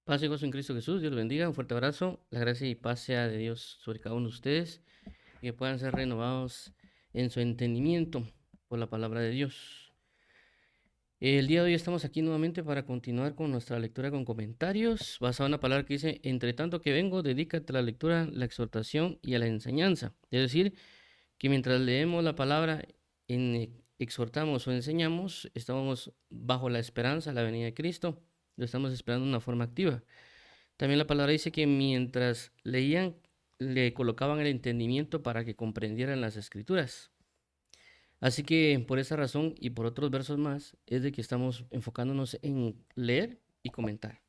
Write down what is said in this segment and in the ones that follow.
Paz y gozo en Cristo Jesús, Dios los bendiga, un fuerte abrazo, la gracia y paz sea de Dios sobre cada uno de ustedes y que puedan ser renovados en su entendimiento por la palabra de Dios. El día de hoy estamos aquí nuevamente para continuar con nuestra lectura con comentarios, basado en la palabra que dice, entre tanto que vengo, dedícate a la lectura, la exhortación y a la enseñanza. Es decir, que mientras leemos la palabra, exhortamos o enseñamos, estamos bajo la esperanza, la venida de Cristo, lo estamos esperando de una forma activa. También la palabra dice que mientras leían, le colocaban el entendimiento para que comprendieran las escrituras. Así que por esa razón y por otros versos más, es de que estamos enfocándonos en leer y comentar.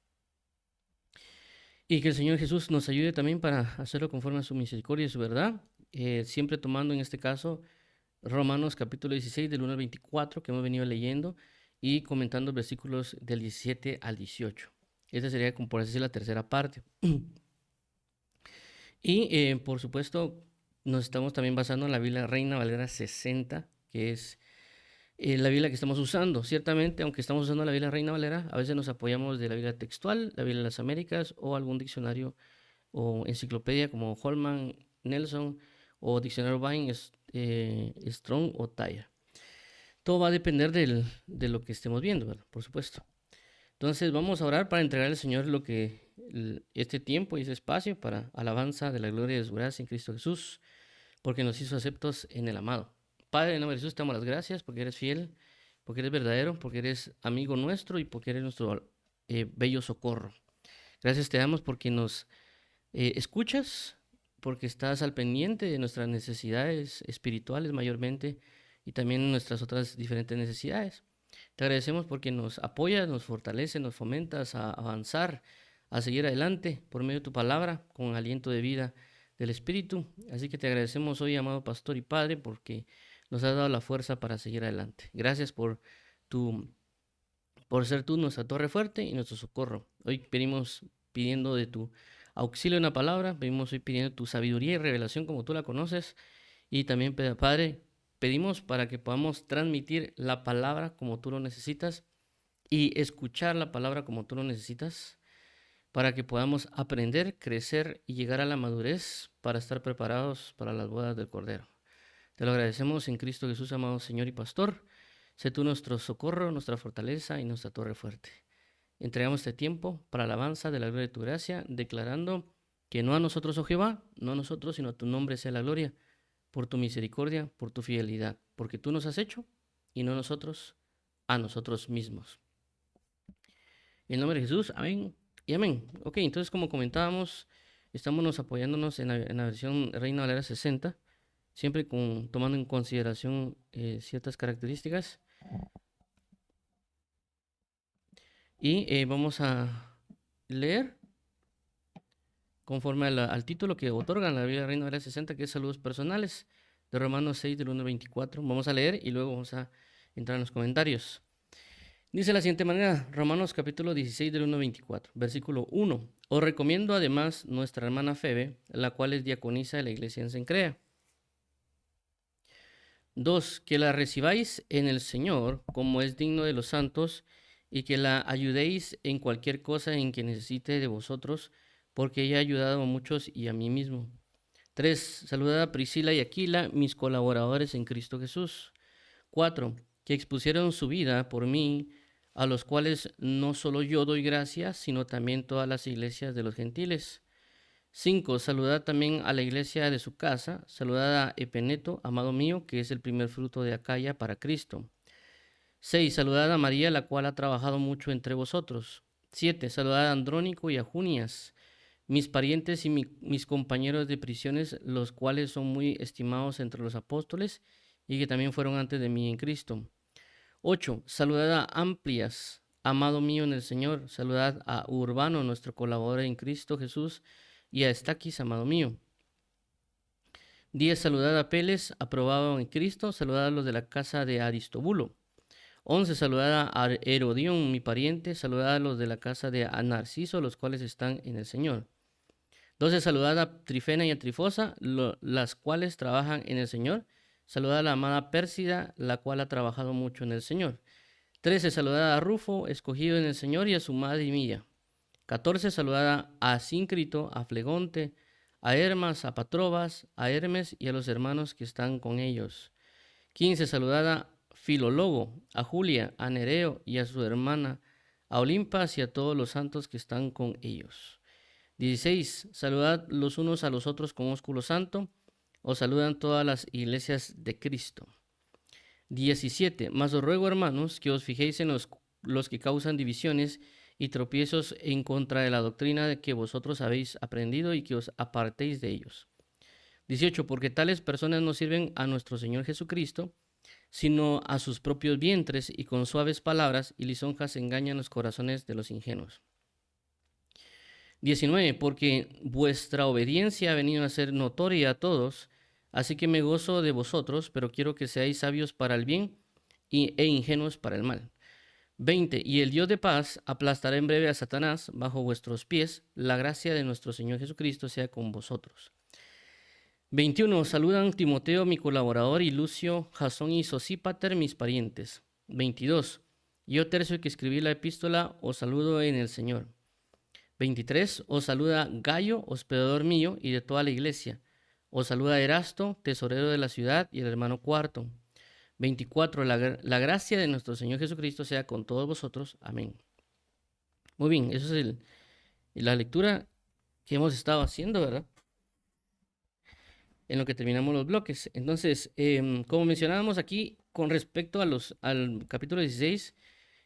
Y que el Señor Jesús nos ayude también para hacerlo conforme a su misericordia y su verdad, siempre tomando en este caso Romanos capítulo 16 del 1 al 24 que hemos venido leyendo y comentando versículos del 17 al 18. Esta sería, como por así decir, la tercera parte. Y por supuesto, nos estamos también basando en la Biblia Reina Valera 60, que es la Biblia que estamos usando. Ciertamente, aunque estamos usando la Biblia Reina Valera, a veces nos apoyamos de la Biblia textual, la Biblia de las Américas o algún diccionario o enciclopedia como Holman, Nelson o diccionario Vine, Strong o Thayer. Todo va a depender de lo que estemos viendo, ¿verdad? Por supuesto. Entonces vamos a orar para entregar al Señor lo que este tiempo y ese espacio para alabanza de la gloria de su gracia en Cristo Jesús, porque nos hizo aceptos en el amado. Padre, en el nombre de Jesús te damos las gracias porque eres fiel, porque eres verdadero, porque eres amigo nuestro y porque eres nuestro bello socorro. Gracias te damos porque nos escuchas, porque estás al pendiente de nuestras necesidades espirituales mayormente y también nuestras otras diferentes necesidades. Te agradecemos porque nos apoyas, nos fortaleces, nos fomentas a avanzar, a seguir adelante por medio de tu palabra, con aliento de vida del Espíritu. Así que te agradecemos hoy, amado Pastor y Padre, porque nos has dado la fuerza para seguir adelante. Gracias tu, por ser tú nuestra torre fuerte y nuestro socorro. Hoy pedimos pidiendo de tu auxilio en la palabra, pedimos hoy pidiendo tu sabiduría y revelación como tú la conoces y también, Padre, pedimos para que podamos transmitir la palabra como tú lo necesitas y escuchar la palabra como tú lo necesitas, para que podamos aprender, crecer y llegar a la madurez para estar preparados para las bodas del Cordero. Te lo agradecemos en Cristo Jesús, amado Señor y Pastor. Sé tú nuestro socorro, nuestra fortaleza y nuestra torre fuerte. Entregamos este tiempo para alabanza de la gloria de tu gracia, declarando que no a nosotros, oh Jehová, no a nosotros, sino a tu nombre sea la gloria por tu misericordia, por tu fidelidad, porque tú nos has hecho y no nosotros a nosotros mismos. En el nombre de Jesús, amén y amén. Ok, entonces como comentábamos, estamos apoyándonos en la versión Reina Valera 60, siempre tomando en consideración ciertas características. Y vamos a leer conforme al título que otorgan la Biblia Reina Valera 60, que es Saludos Personales, de Romanos 6, del 1 al 24. Vamos a leer y luego vamos a entrar en los comentarios. Dice de la siguiente manera, Romanos capítulo 16 del 1 al 24, versículo 1. Os recomiendo además nuestra hermana Febe, la cual es diaconisa de la iglesia en Cencrea. 2. Que la recibáis en el Señor, como es digno de los santos, y que la ayudéis en cualquier cosa en que necesite de vosotros, porque ella ha ayudado a muchos y a mí mismo. 3. Saludad a Priscila y Aquila, mis colaboradores en Cristo Jesús. 4. Que expusieron su vida por mí, a los cuales no solo yo doy gracias, sino también todas las iglesias de los gentiles. 5. Saludad también a la iglesia de su casa. Saludad a Epeneto, amado mío, que es el primer fruto de Acaya para Cristo. 6. Saludad a María, la cual ha trabajado mucho entre vosotros. 7. Saludad a Andrónico y a Junias, mis parientes y mis compañeros de prisiones, los cuales son muy estimados entre los apóstoles y que también fueron antes de mí en Cristo. 8. Saludad a Amplias, amado mío en el Señor. Saludad a Urbano, nuestro colaborador en Cristo Jesús, y a Estaquis, amado mío. 10. Saludad a Peles, aprobado en Cristo. Saludad a los de la casa de Aristobulo. 11. Saludad a Herodión, mi pariente. Saludad a los de la casa de Narciso, los cuales están en el Señor. 12. Saludad a Trifena y a Trifosa, las cuales trabajan en el Señor. Saludad a la amada Pérsida, la cual ha trabajado mucho en el Señor. 13. Saludad a Rufo, escogido en el Señor, y a su madre y mía. 14, saludad a Asíncrito, a Flegonte, a Hermas, a Patrobas, a Hermes y a los hermanos que están con ellos. 15, saludad a Filólogo, a Julia, a Nereo y a su hermana, a Olimpas y a todos los santos que están con ellos. 16, saludad los unos a los otros con ósculo santo. Os saludan todas las iglesias de Cristo. 17, mas os ruego, hermanos, que os fijéis en los que causan divisiones y tropiezos en contra de la doctrina de que vosotros habéis aprendido y que os apartéis de ellos. 18, porque tales personas no sirven a nuestro Señor Jesucristo, sino a sus propios vientres, y con suaves palabras y lisonjas engañan los corazones de los ingenuos. 19, porque vuestra obediencia ha venido a ser notoria a todos, así que me gozo de vosotros, pero quiero que seáis sabios para el bien e ingenuos para el mal. 20, y el Dios de paz aplastará en breve a Satanás bajo vuestros pies. La gracia de nuestro Señor Jesucristo sea con vosotros. 21, saludan Timoteo, mi colaborador, y Lucio, Jasón y Sosípater, mis parientes. 22, yo, Tercio, que escribí la epístola, os saludo en el Señor. 23, os saluda Gayo, hospedador mío y de toda la iglesia. Os saluda Erasto, tesorero de la ciudad, y el hermano Cuarto. 24, la gracia de nuestro Señor Jesucristo sea con todos vosotros. Amén. Muy bien, eso es la lectura que hemos estado haciendo, ¿verdad? En lo que terminamos los bloques. Entonces, como mencionábamos aquí, con respecto al capítulo 16,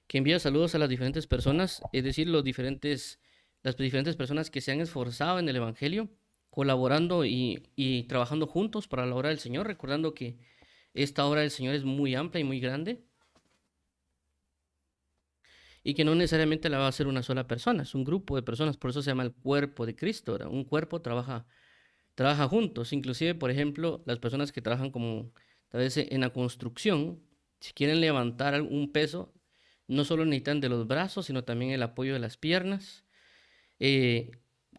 que envía saludos a las diferentes personas, es decir, las diferentes personas que se han esforzado en el Evangelio, colaborando y trabajando juntos para la obra del Señor, recordando que esta obra del Señor es muy amplia y muy grande, y que no necesariamente la va a hacer una sola persona, es un grupo de personas, por eso se llama el cuerpo de Cristo, ¿verdad? Un cuerpo trabaja juntos, inclusive, por ejemplo, las personas que trabajan como, tal vez en la construcción, si quieren levantar un peso, no solo necesitan de los brazos, sino también el apoyo de las piernas.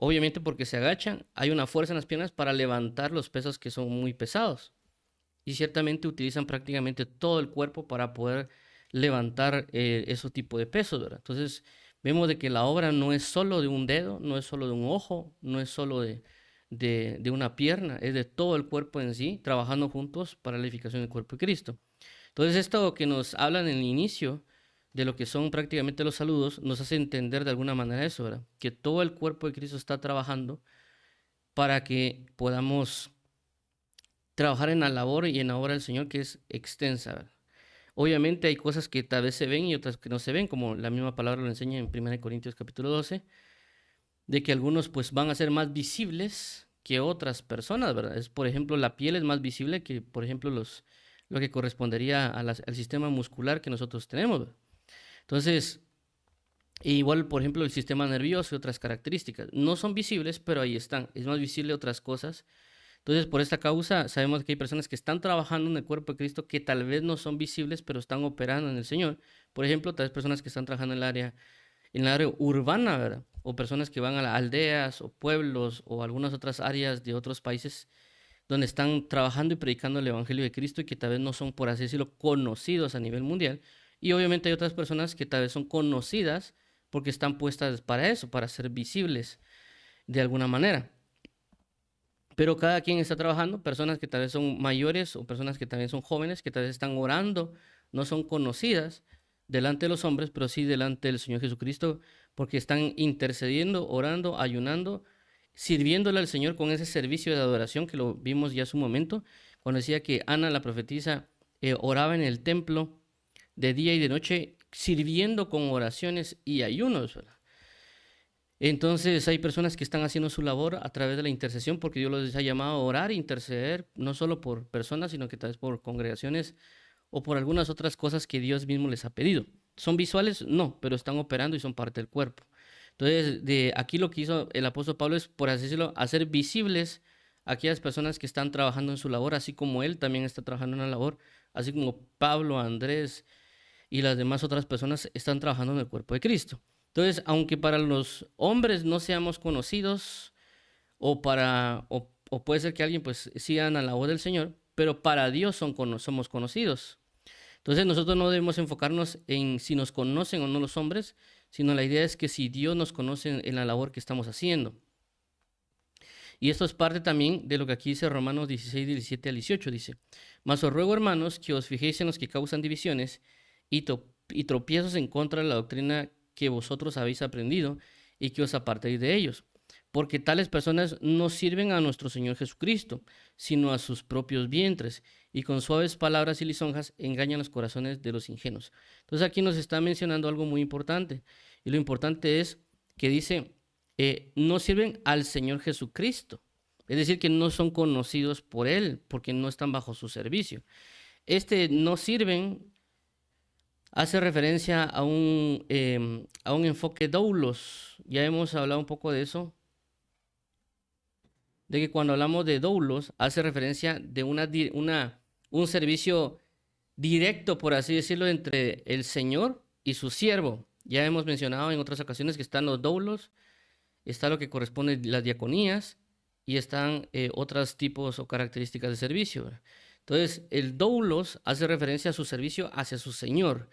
Obviamente porque se agachan, hay una fuerza en las piernas para levantar los pesos que son muy pesados. Y ciertamente utilizan prácticamente todo el cuerpo para poder levantar ese tipo de pesos, ¿verdad? Entonces, vemos de que la obra no es solo de un dedo, no es solo de un ojo, no es solo de una pierna, es de todo el cuerpo en sí, trabajando juntos para la edificación del cuerpo de Cristo. Entonces, esto que nos hablan en el inicio de lo que son prácticamente los saludos, nos hace entender de alguna manera eso, ¿verdad? Que todo el cuerpo de Cristo está trabajando para que podamos trabajar en la labor y en la obra del Señor, que es extensa, ¿verdad? Obviamente hay cosas que tal vez se ven y otras que no se ven, como la misma palabra lo enseña en 1 Corintios capítulo 12, de que algunos pues van a ser más visibles que otras personas, ¿verdad? Es, por ejemplo, la piel es más visible que, por ejemplo, lo que correspondería al sistema muscular que nosotros tenemos, ¿verdad? Entonces, igual, por ejemplo, el sistema nervioso y otras características no son visibles, pero ahí están. Es más visible otras cosas. Entonces, por esta causa, sabemos que hay personas que están trabajando en el cuerpo de Cristo que tal vez no son visibles, pero están operando en el Señor. Por ejemplo, tal vez personas que están trabajando en el área urbana, ¿verdad? O personas que van a las aldeas o pueblos o algunas otras áreas de otros países donde están trabajando y predicando el Evangelio de Cristo y que tal vez no son, por así decirlo, conocidos a nivel mundial. Y obviamente hay otras personas que tal vez son conocidas porque están puestas para eso, para ser visibles de alguna manera. Pero cada quien está trabajando, personas que tal vez son mayores o personas que también son jóvenes, que tal vez están orando, no son conocidas delante de los hombres, pero sí delante del Señor Jesucristo, porque están intercediendo, orando, ayunando, sirviéndole al Señor con ese servicio de adoración que lo vimos ya hace un momento, cuando decía que Ana, la profetisa, oraba en el templo de día y de noche, sirviendo con oraciones y ayunos, ¿verdad? Entonces hay personas que están haciendo su labor a través de la intercesión porque Dios los ha llamado a orar e interceder, no solo por personas, sino que tal vez por congregaciones o por algunas otras cosas que Dios mismo les ha pedido. ¿Son visuales? No, pero están operando y son parte del cuerpo. Entonces, de aquí lo que hizo el apóstol Pablo es, por así decirlo, hacer visibles a aquellas personas que están trabajando en su labor, así como él también está trabajando en la labor, así como Pablo, Andrés y las demás otras personas están trabajando en el cuerpo de Cristo. Entonces, aunque para los hombres no seamos conocidos, o puede ser que alguien pues sigan a la voz del Señor, pero para Dios somos conocidos. Entonces nosotros no debemos enfocarnos en si nos conocen o no los hombres, sino la idea es que si Dios nos conoce en la labor que estamos haciendo. Y esto es parte también de lo que aquí dice Romanos 16, 17 al 18, dice, mas os ruego, hermanos, que os fijéis en los que causan divisiones y tropiezos en contra de la doctrina que vosotros habéis aprendido y que os apartéis de ellos, porque tales personas no sirven a nuestro Señor Jesucristo, sino a sus propios vientres, y con suaves palabras y lisonjas engañan los corazones de los ingenuos. Entonces aquí nos está mencionando algo muy importante, y lo importante es que dice, no sirven al Señor Jesucristo, es decir, que no son conocidos por Él, porque no están bajo su servicio. No sirven hace referencia a un enfoque doulos. Ya hemos hablado un poco de eso, de que cuando hablamos de doulos, hace referencia de un servicio directo, por así decirlo, entre el Señor y su siervo. Ya hemos mencionado en otras ocasiones que están los doulos, está lo que corresponde a las diaconías y están otros tipos o características de servicio, ¿verdad? Entonces, el doulos hace referencia a su servicio hacia su Señor.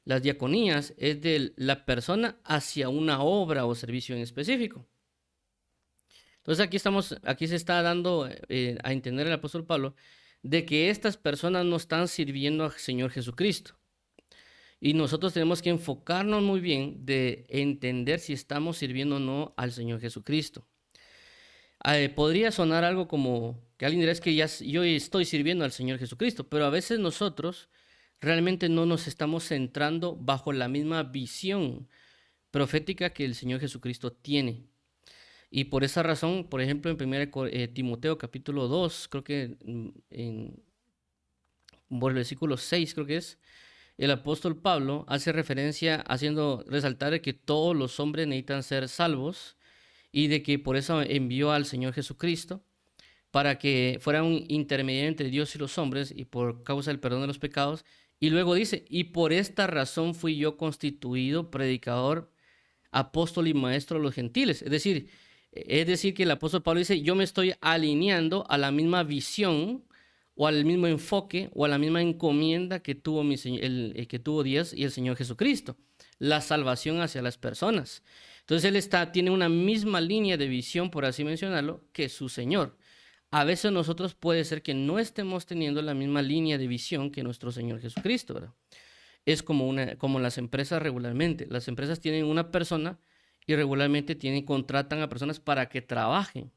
Las diaconías es de la persona hacia una obra o servicio en específico. Entonces aquí se está dando a entender el apóstol Pablo de que estas personas no están sirviendo al Señor Jesucristo. Y nosotros tenemos que enfocarnos muy bien de entender si estamos sirviendo o no al Señor Jesucristo. Podría sonar algo como que alguien dirá es que yo estoy sirviendo al Señor Jesucristo, pero a veces nosotros realmente no nos estamos centrando bajo la misma visión profética que el Señor Jesucristo tiene. Y por esa razón, por ejemplo, en 1 Timoteo capítulo 2, creo que por el versículo 6 creo que es, el apóstol Pablo hace referencia haciendo resaltar que todos los hombres necesitan ser salvos y de que por eso envió al Señor Jesucristo para que fuera un intermediario entre Dios y los hombres y por causa del perdón de los pecados. Y luego dice, y por esta razón fui yo constituido predicador, apóstol y maestro de los gentiles. Es decir que el apóstol Pablo dice, yo me estoy alineando a la misma visión o al mismo enfoque o a la misma encomienda que tuvo, que tuvo Dios y el Señor Jesucristo, la salvación hacia las personas. Entonces tiene una misma línea de visión, por así mencionarlo, que su Señor. A veces nosotros puede ser que no estemos teniendo la misma línea de visión que nuestro Señor Jesucristo, ¿verdad? Es como las empresas regularmente. Las empresas tienen una persona y regularmente contratan a personas para que trabajen.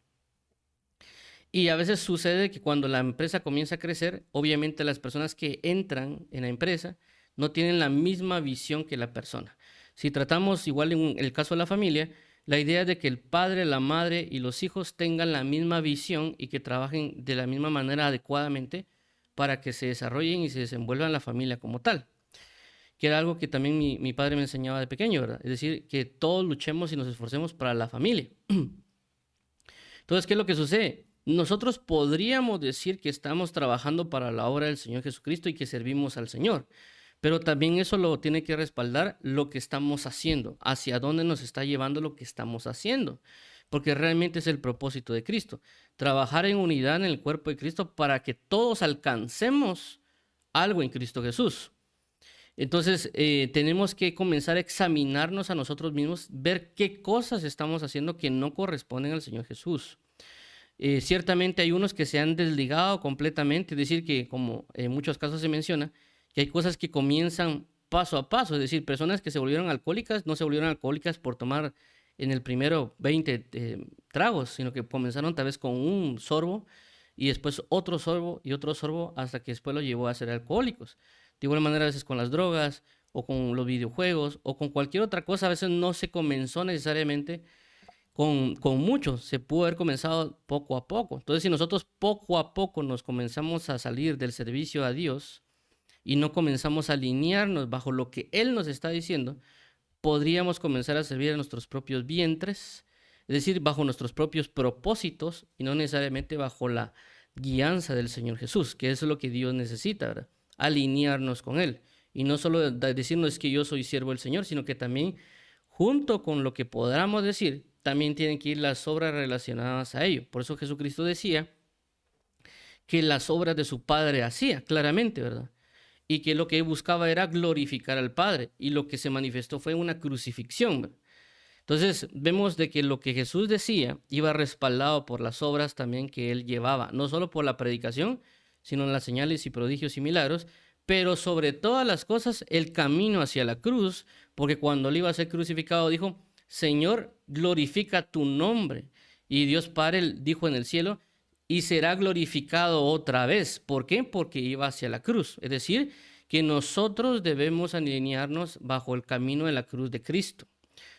Y a veces sucede que cuando la empresa comienza a crecer, obviamente las personas que entran en la empresa no tienen la misma visión que la persona. Si tratamos igual en el caso de la familia, la idea es de que el padre, la madre y los hijos tengan la misma visión y que trabajen de la misma manera adecuadamente para que se desarrollen y se desenvuelvan la familia como tal. Que era algo que también mi padre me enseñaba de pequeño, ¿verdad? Es decir, que todos luchemos y nos esforcemos para la familia. Entonces, ¿qué es lo que sucede? Nosotros podríamos decir que estamos trabajando para la obra del Señor Jesucristo y que servimos al Señor, pero también eso lo tiene que respaldar lo que estamos haciendo, hacia dónde nos está llevando lo que estamos haciendo, porque realmente es el propósito de Cristo, trabajar en unidad en el cuerpo de Cristo para que todos alcancemos algo en Cristo Jesús. Entonces, tenemos que comenzar a examinarnos a nosotros mismos, ver qué cosas estamos haciendo que no corresponden al Señor Jesús. Ciertamente hay unos que se han desligado completamente, es decir, que como en muchos casos se menciona, que hay cosas que comienzan paso a paso, es decir, personas que se volvieron alcohólicas, no se volvieron alcohólicas por tomar en el primero 20 tragos, sino que comenzaron tal vez con un sorbo y después otro sorbo y otro sorbo hasta que después lo llevó a ser alcohólicos. De igual manera a veces con las drogas o con los videojuegos o con cualquier otra cosa, a veces no se comenzó necesariamente con mucho, se pudo haber comenzado poco a poco. Entonces, si nosotros poco a poco nos comenzamos a salir del servicio a Dios y no comenzamos a alinearnos bajo lo que Él nos está diciendo, podríamos comenzar a servir a nuestros propios vientres, es decir, bajo nuestros propios propósitos y no necesariamente bajo la guianza del Señor Jesús, que eso es lo que Dios necesita, ¿verdad? Alinearnos con Él. Y no solo decirnos que yo soy siervo del Señor, sino que también, junto con lo que podamos decir, también tienen que ir las obras relacionadas a ello. Por eso Jesucristo decía que las obras de su Padre hacía, claramente, ¿verdad? y que lo que buscaba era glorificar al Padre, y lo que se manifestó fue una crucifixión, ¿verdad? Entonces vemos de que lo que Jesús decía iba respaldado por las obras también que él llevaba, no solo por la predicación, sino en las señales y prodigios y milagros, pero sobre todas las cosas el camino hacia la cruz, porque cuando él iba a ser crucificado dijo, Señor, glorifica tu nombre. Y Dios Padre dijo en el cielo, y será glorificado otra vez. ¿Por qué? Porque iba hacia la cruz. Es decir, que nosotros debemos alinearnos bajo el camino de la cruz de Cristo.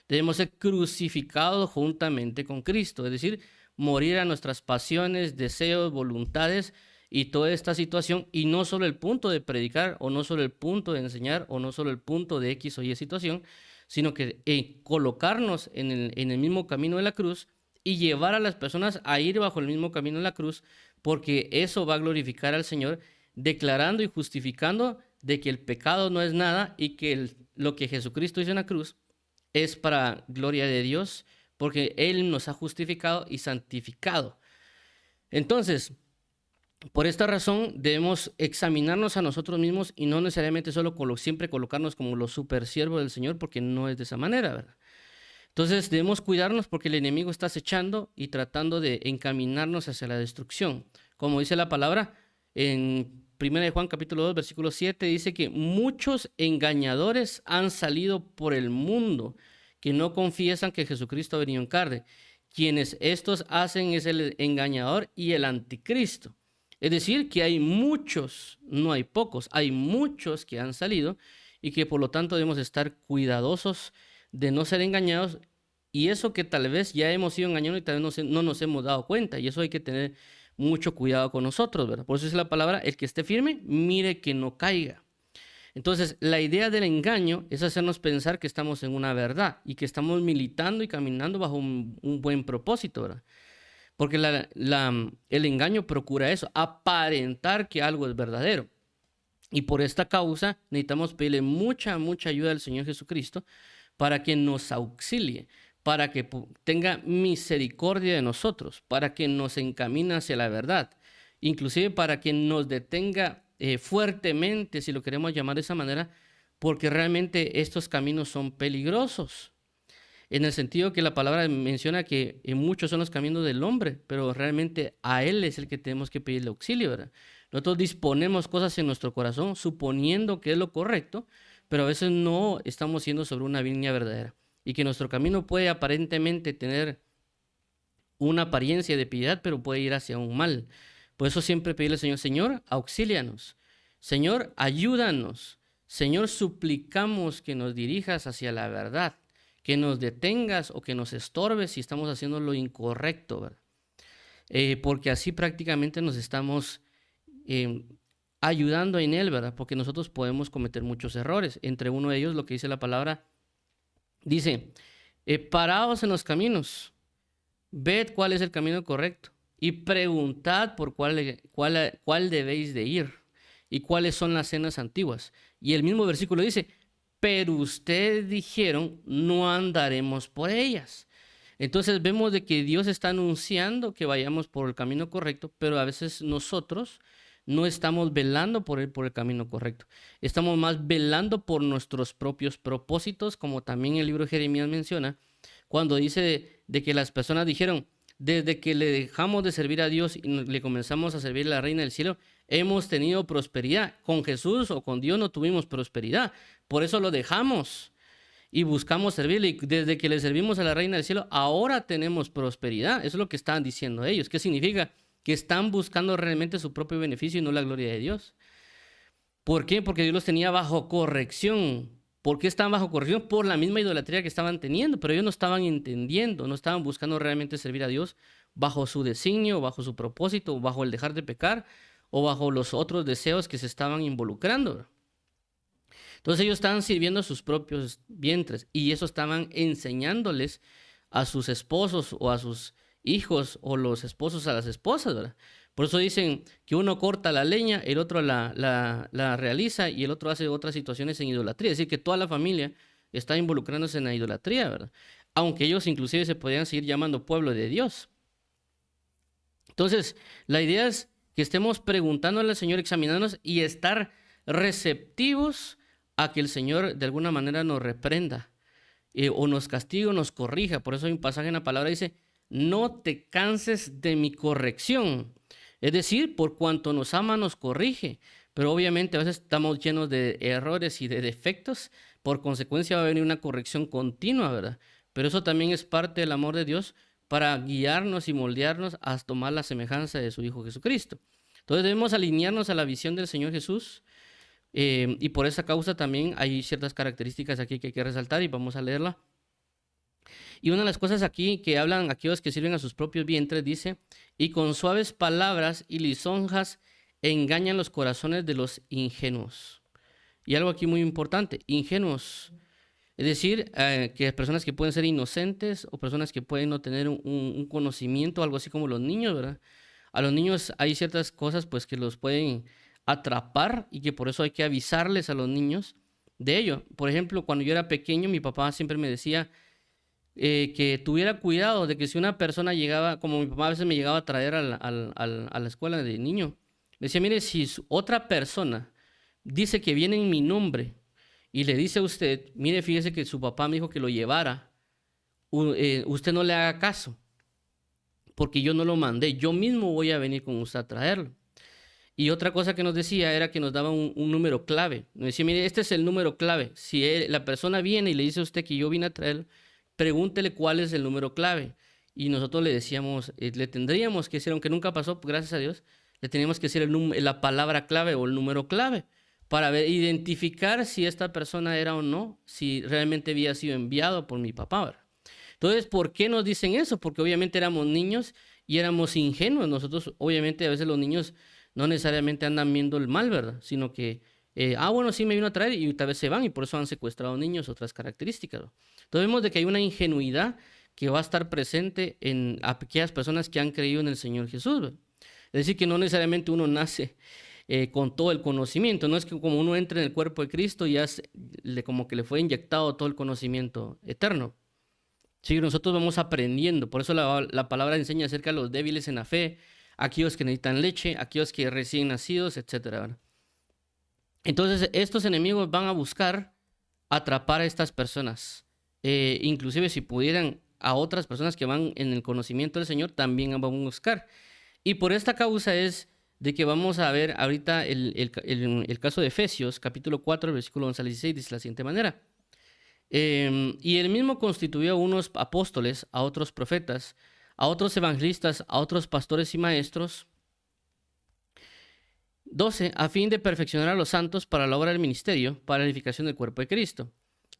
Debemos ser crucificados juntamente con Cristo, es decir, morir a nuestras pasiones, deseos, voluntades y toda esta situación, y no solo el punto de predicar, o no solo el punto de enseñar, o no solo el punto de X o Y situación, sino que colocarnos en el mismo camino de la cruz y llevar a las personas a ir bajo el mismo camino de la cruz, porque eso va a glorificar al Señor, declarando y justificando de que el pecado no es nada y que lo que Jesucristo hizo en la cruz es para gloria de Dios, porque Él nos ha justificado y santificado. Entonces, por esta razón debemos examinarnos a nosotros mismos y no necesariamente solo siempre colocarnos como los supersiervos del Señor, porque no es de esa manera, ¿verdad? Entonces debemos cuidarnos porque el enemigo está acechando y tratando de encaminarnos hacia la destrucción. Como dice la palabra en 1 de Juan capítulo 2, versículo 7, dice que muchos engañadores han salido por el mundo que no confiesan que Jesucristo ha venido en carne. Quienes estos hacen es el engañador y el anticristo. Es decir, que hay muchos, no hay pocos, hay muchos que han salido y que por lo tanto debemos estar cuidadosos de no ser engañados, y eso que tal vez ya hemos sido engañados y tal vez no nos hemos dado cuenta, y eso hay que tener mucho cuidado con nosotros, ¿verdad? Por eso es la palabra, el que esté firme, mire que no caiga. Entonces, la idea del engaño es hacernos pensar que estamos en una verdad y que estamos militando y caminando bajo un buen propósito, ¿verdad? Porque el engaño procura eso, aparentar que algo es verdadero. Y por esta causa necesitamos pedirle mucha, mucha ayuda al Señor Jesucristo para que nos auxilie, para que tenga misericordia de nosotros, para que nos encamine hacia la verdad, inclusive para que nos detenga fuertemente, si lo queremos llamar de esa manera, porque realmente estos caminos son peligrosos. En el sentido que la palabra menciona que muchos son los caminos del hombre, pero realmente a Él es el que tenemos que pedirle auxilio, ¿verdad? Nosotros disponemos cosas en nuestro corazón suponiendo que es lo correcto, pero a veces no estamos siendo sobre una línea verdadera. Y que nuestro camino puede aparentemente tener una apariencia de piedad, pero puede ir hacia un mal. Por eso siempre pedirle al Señor, Señor, auxílianos. Señor, ayúdanos. Señor, suplicamos que nos dirijas hacia la verdad, que nos detengas o que nos estorbes si estamos haciendo lo incorrecto, ¿verdad? Porque así prácticamente nos estamos ayudando en Él, ¿verdad? Porque nosotros podemos cometer muchos errores. Entre uno de ellos, lo que dice la palabra, dice, paraos en los caminos, ved cuál es el camino correcto y preguntad por cuál debéis de ir y cuáles son las sendas antiguas. Y el mismo versículo dice, pero ustedes dijeron, no andaremos por ellas. Entonces vemos de que Dios está anunciando que vayamos por el camino correcto, pero a veces nosotros no estamos velando por el camino correcto. Estamos más velando por nuestros propios propósitos, como también el libro de Jeremías menciona, cuando dice de que las personas dijeron, desde que le dejamos de servir a Dios y le comenzamos a servir a la Reina del Cielo, hemos tenido prosperidad. Con Jesús o con Dios no tuvimos prosperidad. Por eso lo dejamos y buscamos servirle. Y desde que le servimos a la Reina del Cielo, ahora tenemos prosperidad. Eso es lo que están diciendo ellos. ¿Qué significa? Que están buscando realmente su propio beneficio y no la gloria de Dios. ¿Por qué? Porque Dios los tenía bajo corrección. ¿Por qué estaban bajo corrección? Por la misma idolatría que estaban teniendo, pero ellos no estaban entendiendo, no estaban buscando realmente servir a Dios bajo su designio, bajo su propósito, bajo el dejar de pecar o bajo los otros deseos que se estaban involucrando. Entonces ellos estaban sirviendo a sus propios vientres y eso estaban enseñándoles a sus esposos o a sus hijos o los esposos a las esposas, ¿verdad? Por eso dicen que uno corta la leña, el otro la realiza y el otro hace otras situaciones en idolatría. Es decir, que toda la familia está involucrándose en la idolatría, ¿verdad? Aunque ellos inclusive se podrían seguir llamando pueblo de Dios. Entonces, la idea es que estemos preguntándole al Señor, examinándonos y estar receptivos a que el Señor de alguna manera nos reprenda o nos castigue o nos corrija. Por eso hay un pasaje en la palabra que dice, no te canses de mi corrección. Es decir, por cuanto nos ama, nos corrige. Pero obviamente a veces estamos llenos de errores y de defectos. Por consecuencia va a venir una corrección continua, ¿verdad? Pero eso también es parte del amor de Dios para guiarnos y moldearnos a tomar la semejanza de su Hijo Jesucristo. Entonces debemos alinearnos a la visión del Señor Jesús. Y por esa causa también hay ciertas características aquí que hay que resaltar y vamos a leerla. Y una de las cosas aquí que hablan aquellos que sirven a sus propios vientres dice, y con suaves palabras y lisonjas engañan los corazones de los ingenuos. Y algo aquí muy importante, ingenuos. Es decir, que personas que pueden ser inocentes o personas que pueden no tener un conocimiento, algo así como los niños, ¿verdad? A los niños hay ciertas cosas pues que los pueden atrapar y que por eso hay que avisarles a los niños de ello. Por ejemplo, cuando yo era pequeño, mi papá siempre me decía que tuviera cuidado de que si una persona llegaba, como mi papá a veces me llegaba a traer a la escuela de niño, me decía, mire, si otra persona dice que viene en mi nombre y le dice a usted, mire, fíjese que su papá me dijo que lo llevara, usted no le haga caso, porque yo no lo mandé, yo mismo voy a venir con usted a traerlo. Y otra cosa que nos decía era que nos daba un número clave. Nos decía, mire, este es el número clave. Si la persona viene y le dice a usted que yo vine a traerlo, pregúntele cuál es el número clave. Y nosotros le decíamos, le tendríamos que decir, aunque nunca pasó, gracias a Dios, le teníamos que decir la palabra clave o el número clave para identificar si esta persona era o no, si realmente había sido enviado por mi papá, ¿verdad? Entonces, ¿por qué nos dicen eso? Porque obviamente éramos niños y éramos ingenuos. Nosotros, obviamente, a veces los niños no necesariamente andan viendo el mal, ¿verdad? Sino que, bueno, sí me vino a traer y tal vez se van y por eso han secuestrado niños, otras características, ¿no? Entonces vemos de que hay una ingenuidad que va a estar presente en aquellas personas que han creído en el Señor Jesús, ¿verdad? Es decir, que no necesariamente uno nace con todo el conocimiento, no es que como uno entra en el cuerpo de Cristo ya como que le fue inyectado todo el conocimiento eterno. Sí, nosotros vamos aprendiendo, por eso la palabra enseña acerca de los débiles en la fe, aquellos que necesitan leche, aquellos que recién nacidos, etcétera, ¿verdad? Entonces, estos enemigos van a buscar atrapar a estas personas. Inclusive si pudieran a otras personas que van en el conocimiento del Señor, también van a buscar. Y por esta causa es de que vamos a ver ahorita el caso de Efesios, capítulo 4, versículo 11 al 16, dice de la siguiente manera. Y él mismo constituyó a unos apóstoles, a otros profetas, a otros evangelistas, a otros pastores y maestros. 12, a fin de perfeccionar a los santos para la obra del ministerio, para la edificación del cuerpo de Cristo.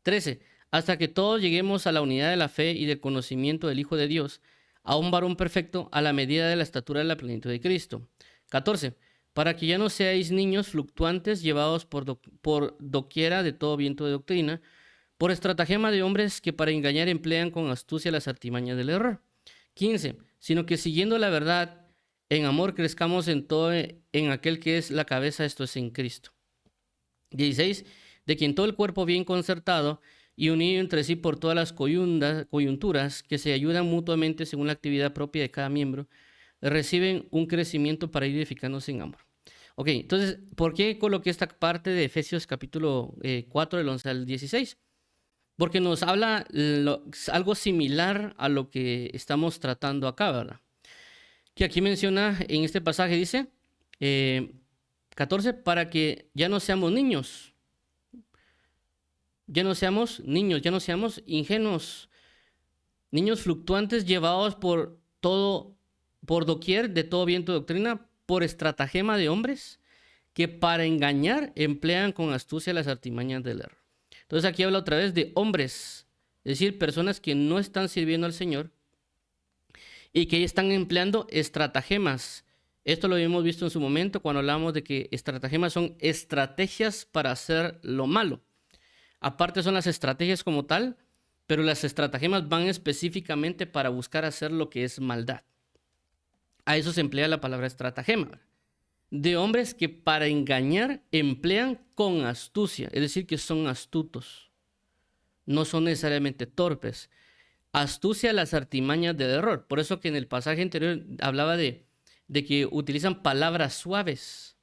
13, hasta que todos lleguemos a la unidad de la fe y del conocimiento del Hijo de Dios, a un varón perfecto a la medida de la estatura de la plenitud de Cristo. 14, para que ya no seáis niños fluctuantes llevados por doquiera de todo viento de doctrina, por estratagema de hombres que para engañar emplean con astucia las artimañas del error. 15, sino que siguiendo la verdad, en amor crezcamos en todo, en aquel que es la cabeza, esto es en Cristo. 16, de quien todo el cuerpo bien concertado y unido entre sí por todas las coyunturas que se ayudan mutuamente según la actividad propia de cada miembro, reciben un crecimiento para ir edificándose en amor. Ok, entonces, ¿por qué coloqué esta parte de Efesios capítulo 4, del 11 al 16? Porque nos habla algo similar a lo que estamos tratando acá, ¿verdad? Que aquí menciona en este pasaje, dice 14, para que ya no seamos niños, ya no seamos niños, ya no seamos ingenuos, niños fluctuantes llevados por doquier de todo viento de doctrina, por estratagema de hombres que para engañar emplean con astucia las artimañas del error. Entonces aquí habla otra vez de hombres, es decir, personas que no están sirviendo al Señor y que están empleando estratagemas. Esto lo habíamos visto en su momento cuando hablamos de que estratagemas son estrategias para hacer lo malo. Aparte son las estrategias como tal, pero las estratagemas van específicamente para buscar hacer lo que es maldad. A eso se emplea la palabra estratagema. De hombres que para engañar emplean con astucia, es decir, que son astutos. No son necesariamente torpes. Astucia las artimañas del error. Por eso que en el pasaje anterior hablaba de que utilizan palabras suaves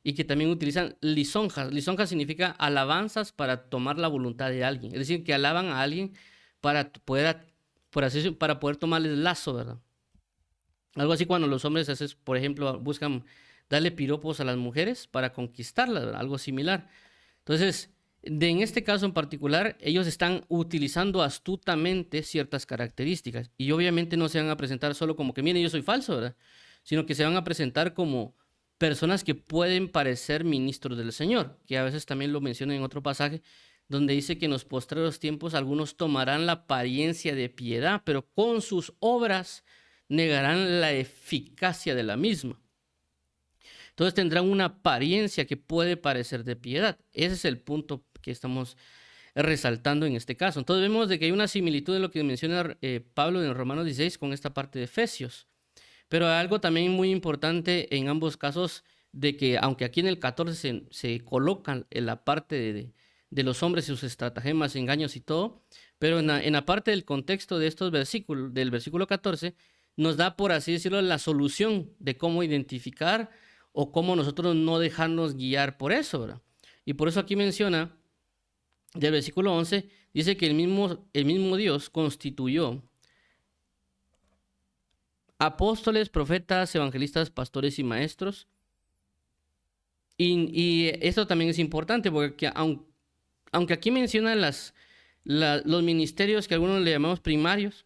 y que también utilizan lisonjas. Lisonjas significa alabanzas para tomar la voluntad de alguien. Es decir, que alaban a alguien para poder, para poder tomarles lazo, ¿verdad? Algo así cuando los hombres, por ejemplo, buscan darle piropos a las mujeres para conquistarlas, ¿verdad? Algo similar. Entonces, en este caso en particular, ellos están utilizando astutamente ciertas características y obviamente no se van a presentar solo como que, miren, yo soy falso, ¿verdad? Sino que se van a presentar como personas que pueden parecer ministros del Señor, que a veces también lo menciona en otro pasaje, donde dice que en los postreros tiempos algunos tomarán la apariencia de piedad, pero con sus obras negarán la eficacia de la misma. Entonces tendrán una apariencia que puede parecer de piedad. Ese es el punto que estamos resaltando en este caso. Entonces vemos de que hay una similitud de lo que menciona Pablo en Romanos 16 con esta parte de Efesios. Pero hay algo también muy importante en ambos casos, de que aunque aquí en el 14 se colocan en la parte de los hombres y sus estratagemas, engaños y todo, pero en la parte del contexto de estos versículos, del versículo 14, nos da, por así decirlo, la solución de cómo identificar o cómo nosotros no dejarnos guiar por eso, ¿verdad? Y por eso aquí menciona, del versículo 11, dice que el mismo Dios constituyó apóstoles, profetas, evangelistas, pastores y maestros. Y esto también es importante porque aunque aquí menciona los ministerios que algunos le llamamos primarios,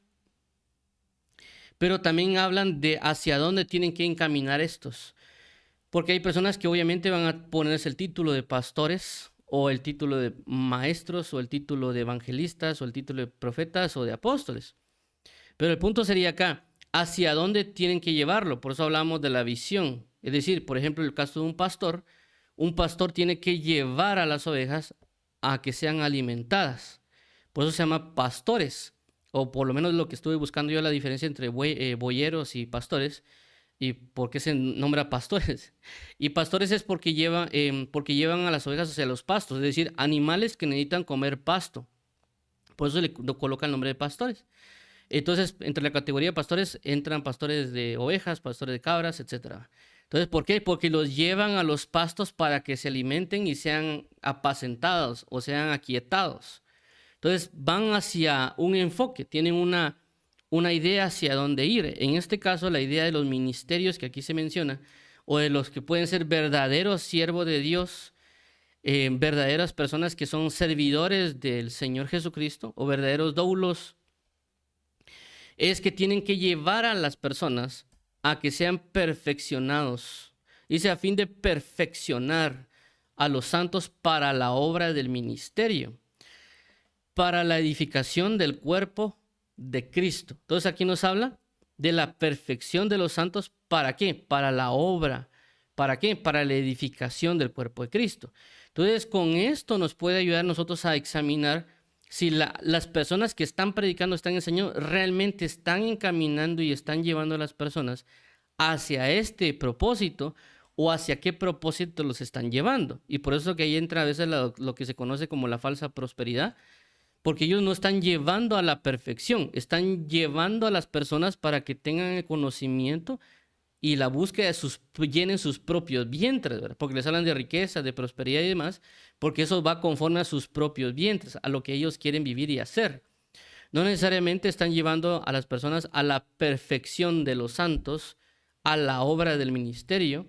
pero también hablan de hacia dónde tienen que encaminar estos. Porque hay personas que obviamente van a ponerse el título de pastores, o el título de maestros, o el título de evangelistas, o el título de profetas, o de apóstoles. Pero el punto sería acá, ¿hacia dónde tienen que llevarlo? Por eso hablamos de la visión. Es decir, por ejemplo, el caso de un pastor tiene que llevar a las ovejas a que sean alimentadas. Por eso se llama pastores, o por lo menos lo que estuve buscando yo, la diferencia entre boyeros y pastores. ¿Y por qué se nombra pastores? Y pastores es porque porque llevan a las ovejas hacia los pastos, es decir, animales que necesitan comer pasto. Por eso le coloca el nombre de pastores. Entonces, entre la categoría de pastores entran pastores de ovejas, pastores de cabras, etc. Entonces, ¿por qué? Porque los llevan a los pastos para que se alimenten y sean apacentados o sean aquietados. Entonces, van hacia un enfoque, tienen una idea hacia dónde ir. En este caso, la idea de los ministerios que aquí se menciona, o de los que pueden ser verdaderos siervos de Dios, verdaderas personas que son servidores del Señor Jesucristo, o verdaderos doulos, es que tienen que llevar a las personas a que sean perfeccionados. Dice, a fin de perfeccionar a los santos para la obra del ministerio, para la edificación del cuerpo de Cristo. Entonces aquí nos habla de la perfección de los santos. ¿Para qué? Para la obra. ¿Para qué? Para la edificación del cuerpo de Cristo. Entonces con esto nos puede ayudar nosotros a examinar si las personas que están predicando, están enseñando, realmente están encaminando y están llevando a las personas hacia este propósito, o hacia qué propósito los están llevando. Y por eso que ahí entra a veces lo que se conoce como la falsa prosperidad, porque ellos no están llevando a la perfección, están llevando a las personas para que tengan el conocimiento y la búsqueda llenen sus propios vientres, ¿verdad? Porque les hablan de riqueza, de prosperidad y demás, porque eso va conforme a sus propios vientres, a lo que ellos quieren vivir y hacer. No necesariamente están llevando a las personas a la perfección de los santos, a la obra del ministerio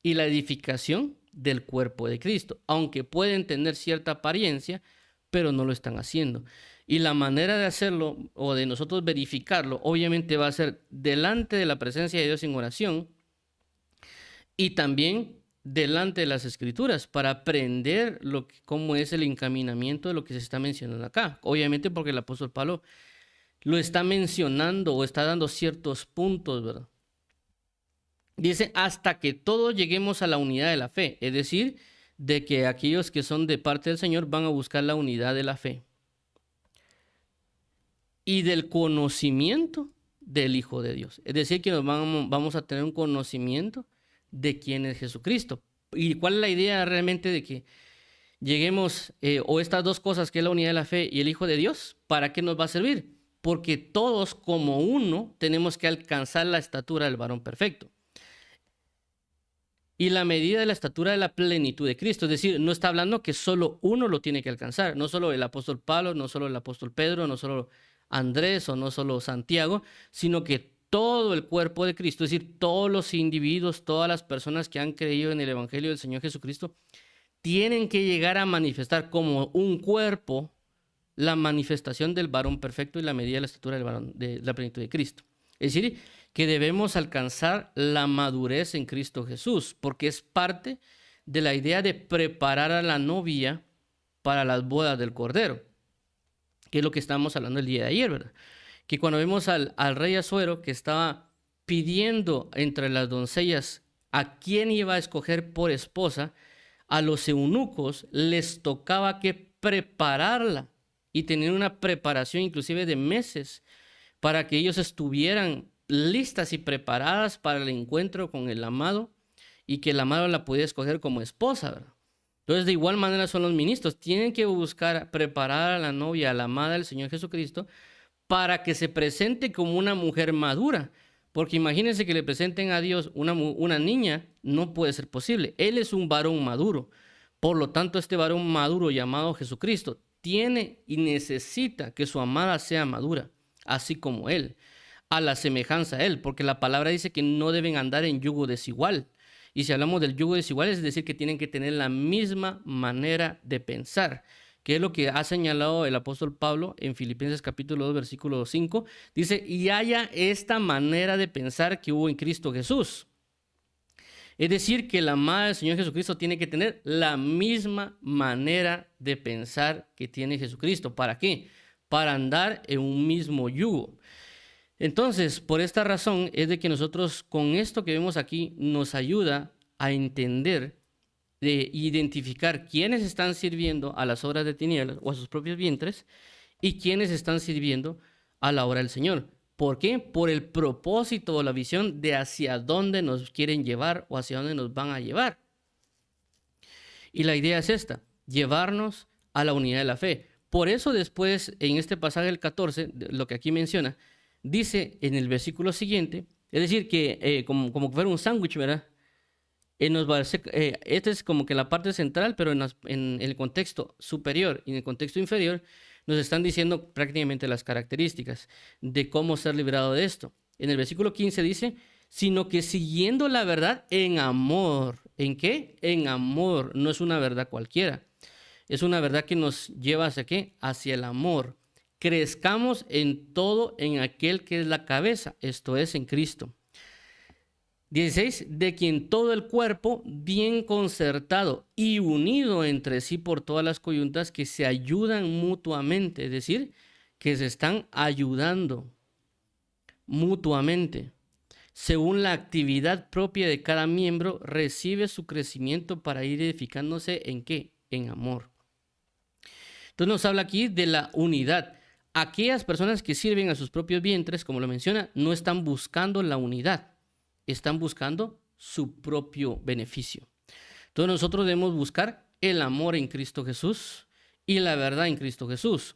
y la edificación del cuerpo de Cristo, aunque pueden tener cierta apariencia, pero no lo están haciendo. Y la manera de hacerlo, o de nosotros verificarlo, obviamente va a ser delante de la presencia de Dios en oración, y también delante de las Escrituras, para aprender cómo es el encaminamiento de lo que se está mencionando acá. Obviamente porque el apóstol Pablo lo está mencionando o está dando ciertos puntos, ¿verdad? Dice, hasta que todos lleguemos a la unidad de la fe, es decir, de que aquellos que son de parte del Señor van a buscar la unidad de la fe y del conocimiento del Hijo de Dios. Es decir, que vamos a tener un conocimiento de quién es Jesucristo. ¿Y cuál es la idea realmente de que lleguemos, o estas dos cosas, que es la unidad de la fe y el Hijo de Dios? ¿Para qué nos va a servir? Porque todos como uno tenemos que alcanzar la estatura del varón perfecto. y la medida de la estatura de la plenitud de Cristo. Es decir, no está hablando que solo uno lo tiene que alcanzar, no solo el apóstol Pablo, no solo el apóstol Pedro, no solo Andrés o no solo Santiago, sino que todo el cuerpo de Cristo, es decir, todos los individuos, todas las personas que han creído en el Evangelio del Señor Jesucristo, tienen que llegar a manifestar como un cuerpo la manifestación del varón perfecto y la medida de la estatura del varón, de la plenitud de Cristo. Es decir, que debemos alcanzar la madurez en Cristo Jesús, porque es parte de la idea de preparar a la novia para las bodas del Cordero, que es lo que estábamos hablando el día de ayer, ¿verdad? Que cuando vemos al rey Asuero que estaba pidiendo entre las doncellas a quién iba a escoger por esposa, a los eunucos les tocaba que prepararla y tener una preparación inclusive de meses para que ellos estuvieran listas y preparadas para el encuentro con el amado y que el amado la pudiera escoger como esposa, ¿verdad? Entonces, de igual manera son los ministros. Tienen que buscar preparar a la novia, a la amada del Señor Jesucristo, para que se presente como una mujer madura. Porque imagínense que le presenten a Dios una niña, no puede ser posible. Él es un varón maduro. Por lo tanto, este varón maduro llamado Jesucristo tiene y necesita que su amada sea madura, así como él, a la semejanza a él, porque la palabra dice que no deben andar en yugo desigual. Y si hablamos del yugo desigual, es decir, que tienen que tener la misma manera de pensar, que es lo que ha señalado el apóstol Pablo en Filipenses capítulo 2, versículo 5. Dice, y haya esta manera de pensar que hubo en Cristo Jesús. Es decir, que la amada del Señor Jesucristo tiene que tener la misma manera de pensar que tiene Jesucristo. ¿Para qué? Para andar en un mismo yugo. Entonces, por esta razón es de que nosotros con esto que vemos aquí nos ayuda a entender, de identificar quiénes están sirviendo a las obras de tinieblas o a sus propios vientres y quiénes están sirviendo a la obra del Señor. ¿Por qué? Por el propósito o la visión de hacia dónde nos quieren llevar o hacia dónde nos van a llevar. Y la idea es esta, llevarnos a la unidad de la fe. Por eso después, en este pasaje del 14, lo que aquí menciona, dice en el versículo siguiente, es decir, que como que fuera un sándwich, ¿verdad? Esta es como que la parte central, pero en el contexto superior y en el contexto inferior nos están diciendo prácticamente las características de cómo ser liberado de esto. En el versículo 15 dice, sino que siguiendo la verdad en amor. ¿En qué? En amor. No es una verdad cualquiera. Es una verdad que nos lleva hacia qué? Hacia el amor. Crezcamos en todo en aquel que es la cabeza, esto es, en Cristo. 16, de quien todo el cuerpo, bien concertado y unido entre sí por todas las coyuntas que se ayudan mutuamente, es decir, que se están ayudando mutuamente. Según la actividad propia de cada miembro, recibe su crecimiento para ir edificándose ¿en qué? En amor. Entonces nos habla aquí de la unidad. Aquellas personas que sirven a sus propios vientres, como lo menciona, no están buscando la unidad. Están buscando su propio beneficio. Entonces nosotros debemos buscar el amor en Cristo Jesús y la verdad en Cristo Jesús.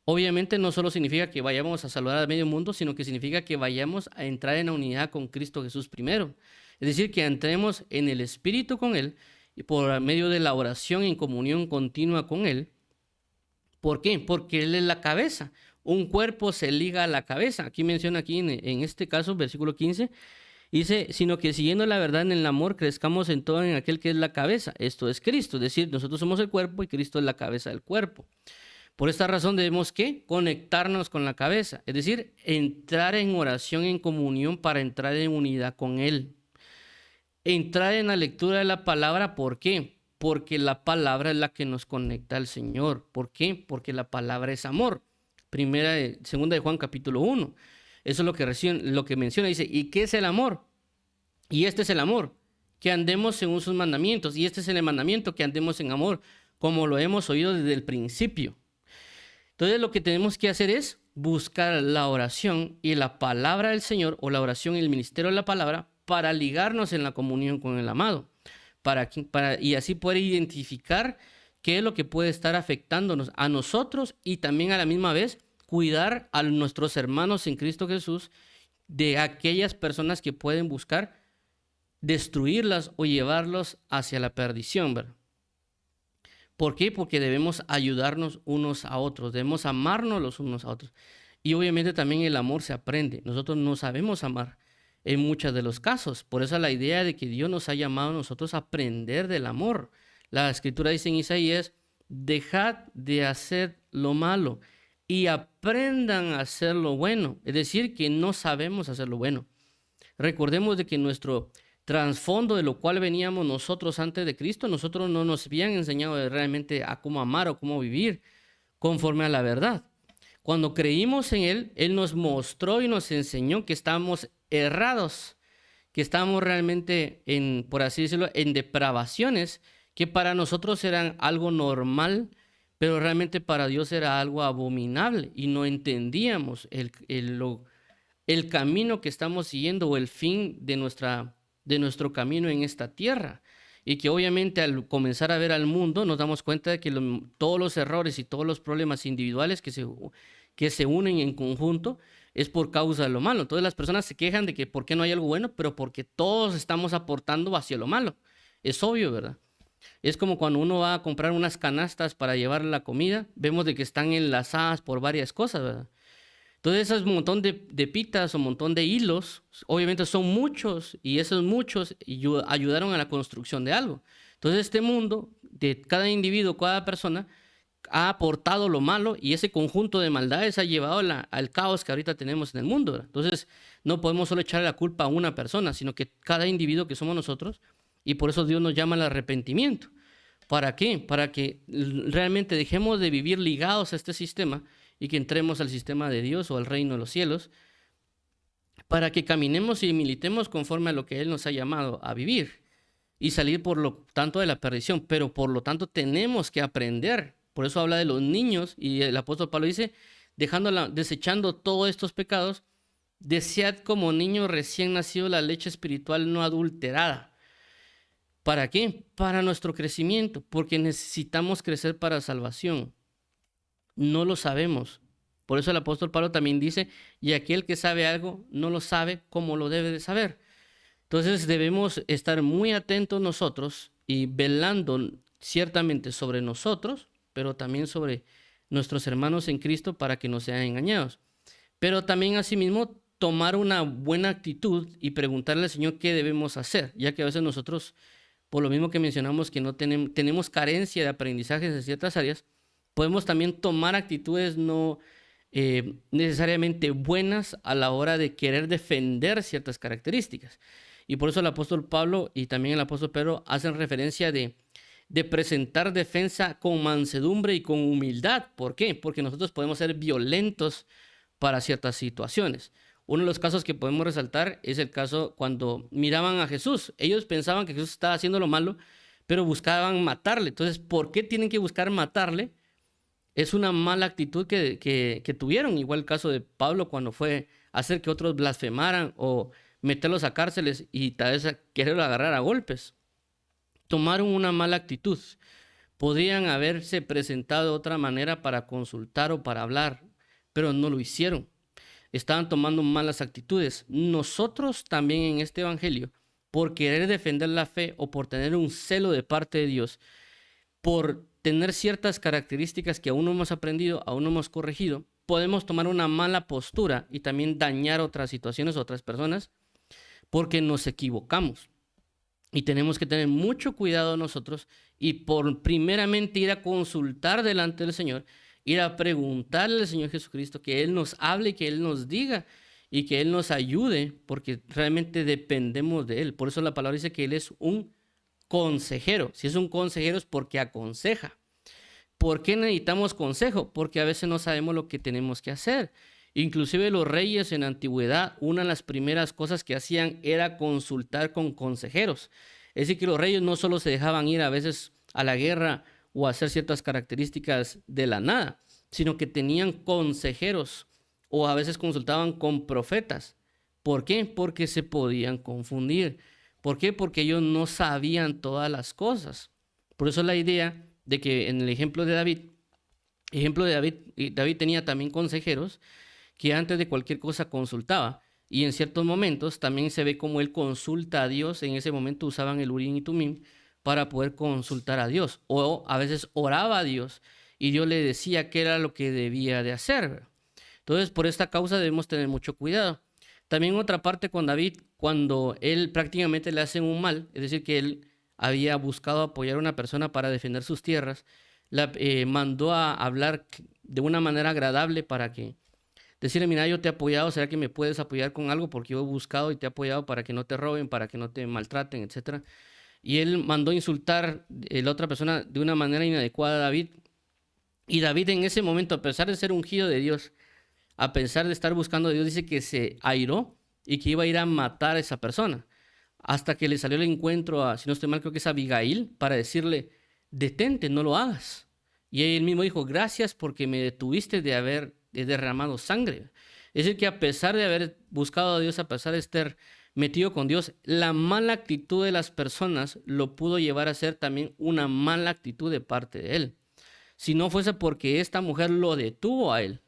Obviamente no solo significa que vayamos a saludar al medio mundo, sino que significa que vayamos a entrar en la unidad con Cristo Jesús primero. Es decir, que entremos en el Espíritu con Él y por medio de la oración en comunión continua con Él. ¿Por qué? Porque Él es la cabeza. Un cuerpo se liga a la cabeza. Aquí menciona aquí en este caso, versículo 15, dice, sino que siguiendo la verdad en el amor, crezcamos en todo en aquel que es la cabeza. Esto es Cristo, es decir, nosotros somos el cuerpo y Cristo es la cabeza del cuerpo. Por esta razón debemos, ¿qué? Conectarnos con la cabeza, es decir, entrar en oración, en comunión para entrar en unidad con Él. Entrar en la lectura de la palabra, ¿por qué? Porque la palabra es la que nos conecta al Señor. ¿Por qué? Porque la palabra es amor. Segunda de Juan capítulo 1. Eso es lo que menciona. Dice, ¿y qué es el amor? Y este es el amor, que andemos según sus mandamientos. Y este es el mandamiento, que andemos en amor, como lo hemos oído desde el principio. Entonces lo que tenemos que hacer es buscar la oración y la palabra del Señor, o la oración y el ministerio de la palabra, para ligarnos en la comunión con el amado. Y así poder identificar qué es lo que puede estar afectándonos a nosotros y también a la misma vez cuidar a nuestros hermanos en Cristo Jesús de aquellas personas que pueden buscar destruirlas o llevarlos hacia la perdición, ¿verdad? ¿Por qué? Porque debemos ayudarnos unos a otros, debemos amarnos los unos a otros. Y obviamente también el amor se aprende. Nosotros no sabemos amar en muchos de los casos. Por eso la idea de que Dios nos ha llamado a nosotros a aprender del amor. La escritura dice en Isaías, dejad de hacer lo malo y aprendan a hacer lo bueno. Es decir, que no sabemos hacer lo bueno. Recordemos de que nuestro trasfondo de lo cual veníamos nosotros antes de Cristo, nosotros no nos habían enseñado realmente a cómo amar o cómo vivir conforme a la verdad. Cuando creímos en Él, Él nos mostró y nos enseñó que estábamos errados, que estábamos realmente en, por así decirlo, en depravaciones, que para nosotros eran algo normal, pero realmente para Dios era algo abominable y no entendíamos el camino que estamos siguiendo o el fin de nuestro camino en esta tierra. Y que obviamente al comenzar a ver al mundo nos damos cuenta de que todos los errores y todos los problemas individuales que se unen en conjunto es por causa de lo malo. Entonces las personas se quejan de que por qué no hay algo bueno, pero porque todos estamos aportando hacia lo malo. Es obvio, ¿verdad? Es como cuando uno va a comprar unas canastas para llevar la comida, vemos de que están enlazadas por varias cosas, ¿verdad? Entonces, esos montón de pitas o montón de hilos, obviamente son muchos y esos muchos ayudaron a la construcción de algo. Entonces, este mundo, de cada individuo, cada persona, ha aportado lo malo y ese conjunto de maldades ha llevado al caos que ahorita tenemos en el mundo, ¿verdad? Entonces, no podemos solo echarle la culpa a una persona, sino que cada individuo que somos nosotros, y por eso Dios nos llama al arrepentimiento. ¿Para qué? Para que realmente dejemos de vivir ligados a este sistema y que entremos al sistema de Dios o al reino de los cielos, para que caminemos y militemos conforme a lo que Él nos ha llamado a vivir y salir por lo tanto de la perdición. Pero por lo tanto tenemos que aprender. Por eso habla de los niños y el apóstol Pablo dice, desechando todos estos pecados, desead como niño recién nacido la leche espiritual no adulterada. ¿Para qué? Para nuestro crecimiento, porque necesitamos crecer para salvación. No lo sabemos. Por eso el apóstol Pablo también dice, y aquel que sabe algo no lo sabe como lo debe de saber. Entonces debemos estar muy atentos nosotros y velando ciertamente sobre nosotros, pero también sobre nuestros hermanos en Cristo para que no sean engañados. Pero también asimismo tomar una buena actitud y preguntarle al Señor qué debemos hacer, ya que a veces nosotros, por lo mismo que mencionamos que no tenemos carencia de aprendizajes en ciertas áreas, podemos también tomar actitudes no necesariamente buenas a la hora de querer defender ciertas características. Y por eso el apóstol Pablo y también el apóstol Pedro hacen referencia de presentar defensa con mansedumbre y con humildad. ¿Por qué? Porque nosotros podemos ser violentos para ciertas situaciones. Uno de los casos que podemos resaltar es el caso cuando miraban a Jesús. Ellos pensaban que Jesús estaba haciendo lo malo, pero buscaban matarle. Entonces, ¿por qué tienen que buscar matarle? Es una mala actitud que tuvieron. Igual el caso de Pablo cuando fue a hacer que otros blasfemaran o meterlos a cárceles y tal vez quererlo agarrar a golpes. Tomaron una mala actitud. Podrían haberse presentado de otra manera para consultar o para hablar, pero no lo hicieron. Estaban tomando malas actitudes. Nosotros también en este evangelio, por querer defender la fe o por tener un celo de parte de Dios, por tener ciertas características que aún no hemos aprendido, aún no hemos corregido, podemos tomar una mala postura y también dañar otras situaciones, otras personas, porque nos equivocamos. Y tenemos que tener mucho cuidado nosotros y por primeramente ir a consultar delante del Señor, ir a preguntarle al Señor Jesucristo que Él nos hable, que Él nos diga y que Él nos ayude, porque realmente dependemos de Él. Por eso la palabra dice que Él es un consejero. Si es un consejero es porque aconseja. ¿Por qué necesitamos consejo? Porque a veces no sabemos lo que tenemos que hacer. Inclusive los reyes en la antigüedad, una de las primeras cosas que hacían era consultar con consejeros. Es decir, que los reyes no solo se dejaban ir a veces a la guerra o a hacer ciertas características de la nada, sino que tenían consejeros o a veces consultaban con profetas. ¿Por qué? Porque se podían confundir. ¿Por qué? Porque ellos no sabían todas las cosas. Por eso la idea de que en el ejemplo de David tenía también consejeros que antes de cualquier cosa consultaba. Y en ciertos momentos también se ve como él consulta a Dios. En ese momento usaban el Urim y Tumim para poder consultar a Dios. O a veces oraba a Dios y Dios le decía qué era lo que debía de hacer. Entonces, por esta causa debemos tener mucho cuidado. También otra parte con David, cuando él prácticamente le hacen un mal, es decir, que él había buscado apoyar a una persona para defender sus tierras, mandó a hablar de una manera agradable para que decirle, mira, yo te he apoyado, ¿será que me puedes apoyar con algo? Porque yo he buscado y te he apoyado para que no te roben, para que no te maltraten, etcétera. Y él mandó insultar a la otra persona de una manera inadecuada a David. Y David en ese momento, a pesar de ser ungido de Dios, a pesar de estar buscando a Dios, dice que se airó y que iba a ir a matar a esa persona. Hasta que le salió el encuentro a, si no estoy mal, creo que es Abigail, para decirle, detente, no lo hagas. Y él mismo dijo, gracias porque me detuviste de haber derramado sangre. Es decir, que a pesar de haber buscado a Dios, a pesar de estar metido con Dios, la mala actitud de las personas lo pudo llevar a ser también una mala actitud de parte de él. Si no fuese porque esta mujer lo detuvo a él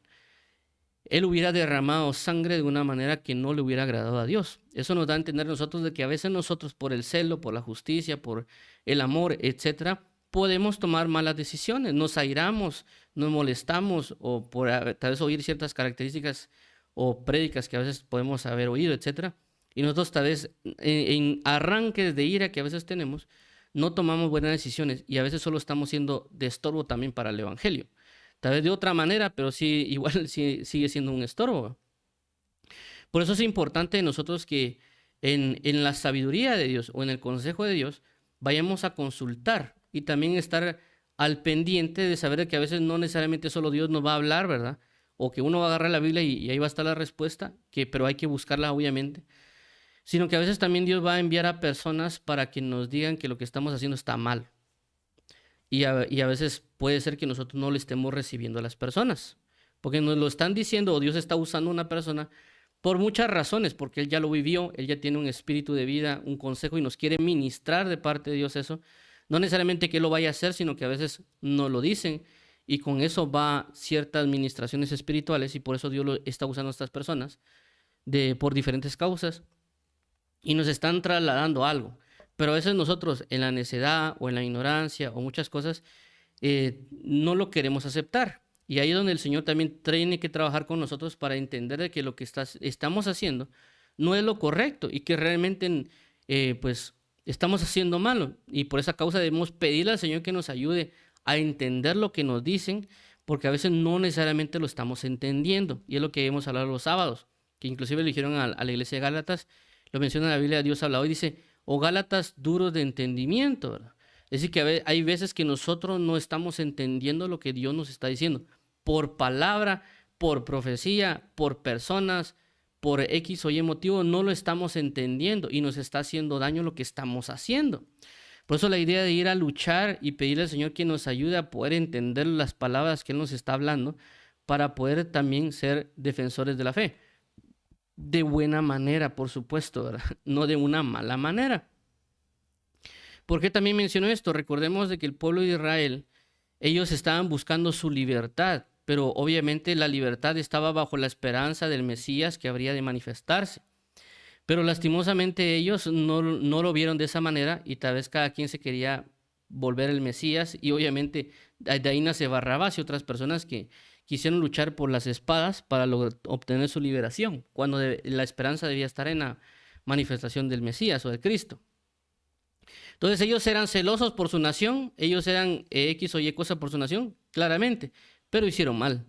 hubiera derramado sangre de una manera que no le hubiera agradado a Dios. Eso nos da a entender nosotros de que a veces nosotros por el celo, por la justicia, por el amor, etcétera, podemos tomar malas decisiones, nos airamos, nos molestamos o por tal vez oír ciertas características o prédicas que a veces podemos haber oído, etcétera. Y nosotros tal vez en arranques de ira que a veces tenemos, no tomamos buenas decisiones y a veces solo estamos siendo de estorbo también para el evangelio. Tal vez de otra manera, pero sí, igual sí, sigue siendo un estorbo. Por eso es importante nosotros que en la sabiduría de Dios o en el consejo de Dios vayamos a consultar y también estar al pendiente de saber que a veces no necesariamente solo Dios nos va a hablar, ¿verdad? O que uno va a agarrar la Biblia y ahí va a estar la respuesta, pero hay que buscarla obviamente, sino que a veces también Dios va a enviar a personas para que nos digan que lo que estamos haciendo está mal. Y a veces puede ser que nosotros no le estemos recibiendo a las personas, porque nos lo están diciendo o Dios está usando a una persona por muchas razones, porque Él ya lo vivió, Él ya tiene un espíritu de vida, un consejo y nos quiere ministrar de parte de Dios eso. No necesariamente que Él lo vaya a hacer, sino que a veces nos lo dicen y con eso va ciertas ministraciones espirituales y por eso Dios lo está usando a estas personas por diferentes causas y nos están trasladando algo. Pero a veces nosotros en la necedad o en la ignorancia o muchas cosas no lo queremos aceptar. Y ahí es donde el Señor también tiene que trabajar con nosotros para entender de que lo que estamos haciendo no es lo correcto y que realmente pues estamos haciendo malo. Y por esa causa debemos pedirle al Señor que nos ayude a entender lo que nos dicen, porque a veces no necesariamente lo estamos entendiendo. Y es lo que hemos hablado los sábados, que inclusive le dijeron a la iglesia de Gálatas, lo menciona en la Biblia, Dios habla hoy, dice, o Gálatas duros de entendimiento, ¿verdad? Es decir, que hay veces que nosotros no estamos entendiendo lo que Dios nos está diciendo, por palabra, por profecía, por personas, por X o Y motivo, no lo estamos entendiendo y nos está haciendo daño lo que estamos haciendo. Por eso la idea de ir a luchar y pedirle al Señor que nos ayude a poder entender las palabras que Él nos está hablando para poder también ser defensores de la fe. De buena manera, por supuesto, ¿verdad? No de una mala manera. ¿Por qué también menciono esto? Recordemos de que el pueblo de Israel, ellos estaban buscando su libertad, pero obviamente la libertad estaba bajo la esperanza del Mesías que habría de manifestarse. Pero lastimosamente ellos no lo vieron de esa manera y tal vez cada quien se quería volver el Mesías y obviamente de ahí nace Barrabás y otras personas que quisieron luchar por las espadas para obtener su liberación, cuando la esperanza debía estar en la manifestación del Mesías o de Cristo. Entonces ellos eran celosos por su nación, ellos eran X o Y cosa por su nación, claramente, pero hicieron mal.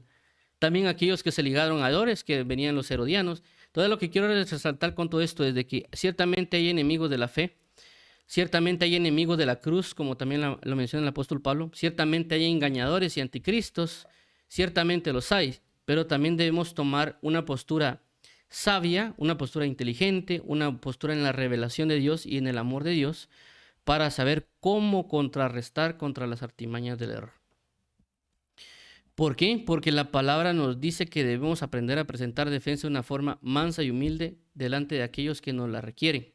También aquellos que se ligaron a Herodes, que venían los herodianos. Entonces lo que quiero resaltar con todo esto es de que ciertamente hay enemigos de la fe, ciertamente hay enemigos de la cruz, como también lo menciona el apóstol Pablo, ciertamente hay engañadores y anticristos, ciertamente los hay, pero también debemos tomar una postura sabia, una postura inteligente, una postura en la revelación de Dios y en el amor de Dios, para saber cómo contrarrestar contra las artimañas del error. ¿Por qué? Porque la palabra nos dice que debemos aprender a presentar defensa de una forma mansa y humilde delante de aquellos que nos la requieren.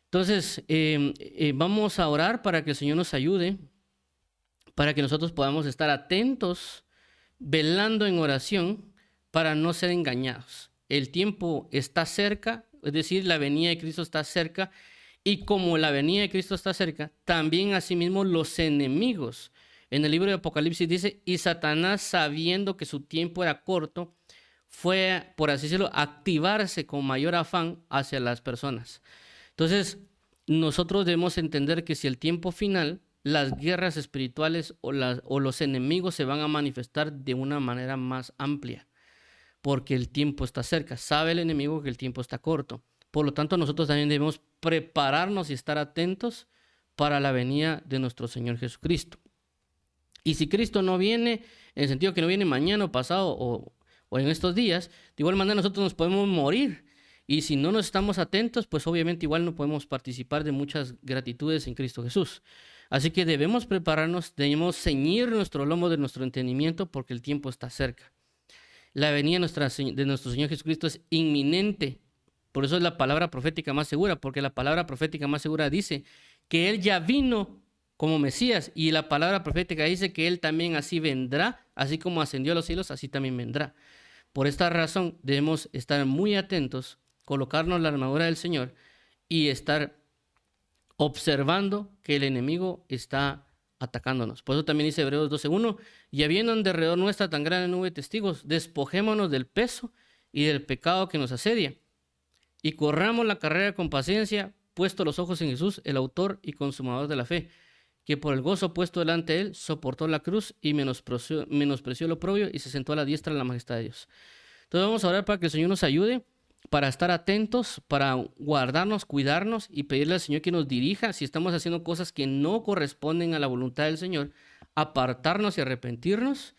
Entonces, vamos a orar para que el Señor nos ayude, para que nosotros podamos estar atentos, velando en oración, para no ser engañados. el tiempo está cerca, es decir, la venida de Cristo está cerca, y como la venida de Cristo está cerca, también asimismo los enemigos. En el libro de Apocalipsis dice, y Satanás, sabiendo que su tiempo era corto, fue, por así decirlo, activarse con mayor afán hacia las personas. Entonces, nosotros debemos entender que si el tiempo final, las guerras espirituales o los enemigos se van a manifestar de una manera más amplia, porque el tiempo está cerca. Sabe el enemigo que el tiempo está corto. Por lo tanto, nosotros también debemos prepararnos y estar atentos para la venida de nuestro Señor Jesucristo. Y si Cristo no viene, en el sentido que no viene mañana o pasado o en estos días, de igual manera nosotros nos podemos morir. Y si no nos estamos atentos, pues obviamente igual no podemos participar de muchas gratitudes en Cristo Jesús. Así que debemos prepararnos, debemos ceñir nuestro lomo de nuestro entendimiento porque el tiempo está cerca. La venida de nuestro Señor Jesucristo es inminente. Por eso es la palabra profética más segura, porque la palabra profética más segura dice que Él ya vino como Mesías, y la palabra profética dice que Él también así vendrá, así como ascendió a los cielos, así también vendrá. Por esta razón debemos estar muy atentos, colocarnos la armadura del Señor y estar observando que el enemigo está atacándonos. Por eso también dice Hebreos 12:1, y habiendo en derredor nuestra tan grande nube de testigos, despojémonos del peso y del pecado que nos asedia, y corramos la carrera con paciencia, puesto los ojos en Jesús, el autor y consumador de la fe, que por el gozo puesto delante de él, soportó la cruz y menospreció el oprobio y se sentó a la diestra de la majestad de Dios. Entonces vamos a orar para que el Señor nos ayude, para estar atentos, para guardarnos, cuidarnos y pedirle al Señor que nos dirija si estamos haciendo cosas que no corresponden a la voluntad del Señor, apartarnos y arrepentirnos.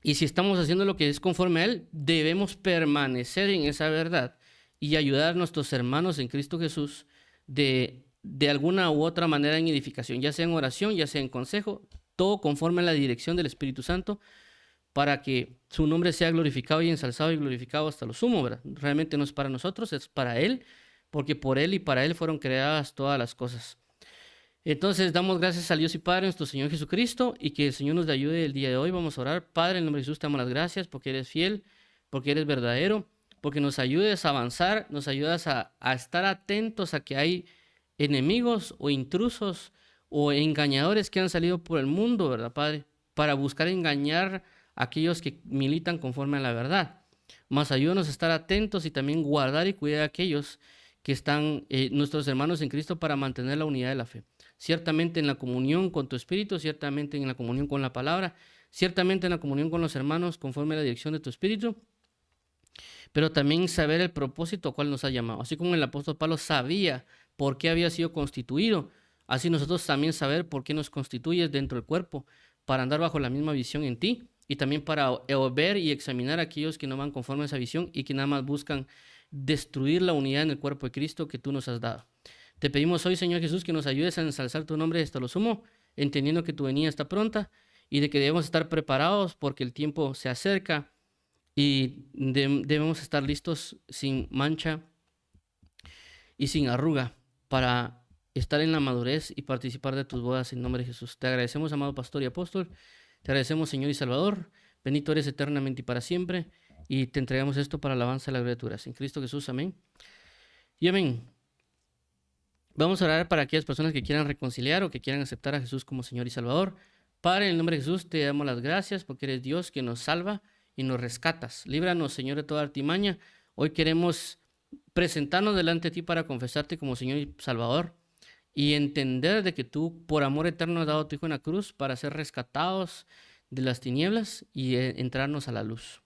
Y si estamos haciendo lo que es conforme a Él, debemos permanecer en esa verdad y ayudar a nuestros hermanos en Cristo Jesús de alguna u otra manera en edificación, ya sea en oración, ya sea en consejo, todo conforme a la dirección del Espíritu Santo, para que su nombre sea glorificado y ensalzado y glorificado hasta lo sumo, ¿verdad? Realmente no es para nosotros, es para Él, porque por Él y para Él fueron creadas todas las cosas. Entonces damos gracias al Dios y Padre, nuestro Señor Jesucristo, y que el Señor nos ayude el día de hoy. Vamos a orar. Padre, en el nombre de Jesús te damos las gracias porque eres fiel, porque eres verdadero, porque nos ayudes a avanzar, nos ayudas a estar atentos a que hay enemigos o intrusos o engañadores que han salido por el mundo, ¿verdad, Padre? Para buscar engañar a aquellos que militan conforme a la verdad. Más ayúdanos a estar atentos y también guardar y cuidar a aquellos que están nuestros hermanos en Cristo para mantener la unidad de la fe. Ciertamente en la comunión con tu Espíritu, ciertamente en la comunión con la palabra, ciertamente en la comunión con los hermanos conforme a la dirección de tu Espíritu, pero también saber el propósito al cual nos ha llamado. Así como el apóstol Pablo sabía por qué había sido constituido, así nosotros también saber por qué nos constituyes dentro del cuerpo, para andar bajo la misma visión en ti, y también para ver y examinar a aquellos que no van conforme a esa visión y que nada más buscan destruir la unidad en el cuerpo de Cristo que tú nos has dado. Te pedimos hoy, Señor Jesús, que nos ayudes a ensalzar tu nombre hasta lo sumo, entendiendo que tu venida está pronta y de que debemos estar preparados porque el tiempo se acerca y debemos estar listos sin mancha y sin arruga para estar en la madurez y participar de tus bodas en nombre de Jesús. Te agradecemos, amado pastor y apóstol. Te agradecemos, Señor y Salvador. Bendito eres eternamente y para siempre. Y te entregamos esto para alabanza de las criaturas. En Cristo Jesús, amén. Y amén. Vamos a orar para aquellas personas que quieran reconciliar o que quieran aceptar a Jesús como Señor y Salvador. Padre, en el nombre de Jesús te damos las gracias porque eres Dios que nos salva y nos rescatas. Líbranos, Señor, de toda artimaña. Hoy queremos presentarnos delante de ti para confesarte como Señor y Salvador y entender de que tú por amor eterno has dado a tu Hijo en la cruz para ser rescatados de las tinieblas y entrarnos a la luz.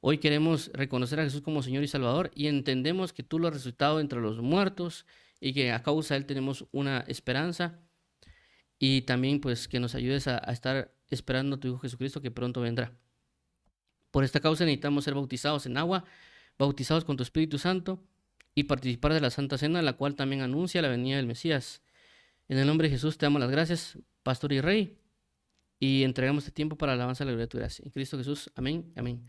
Hoy queremos reconocer a Jesús como Señor y Salvador y entendemos que tú lo has resucitado entre los muertos y que a causa de Él tenemos una esperanza y también pues que nos ayudes a estar esperando a tu Hijo Jesucristo que pronto vendrá. Por esta causa necesitamos ser bautizados en agua, bautizados con tu Espíritu Santo y participar de la Santa Cena, la cual también anuncia la venida del Mesías. En el nombre de Jesús te damos las gracias, Pastor y Rey, y entregamos este tiempo para la alabanza de la gloria de tu gracia. En Cristo Jesús, amén, amén.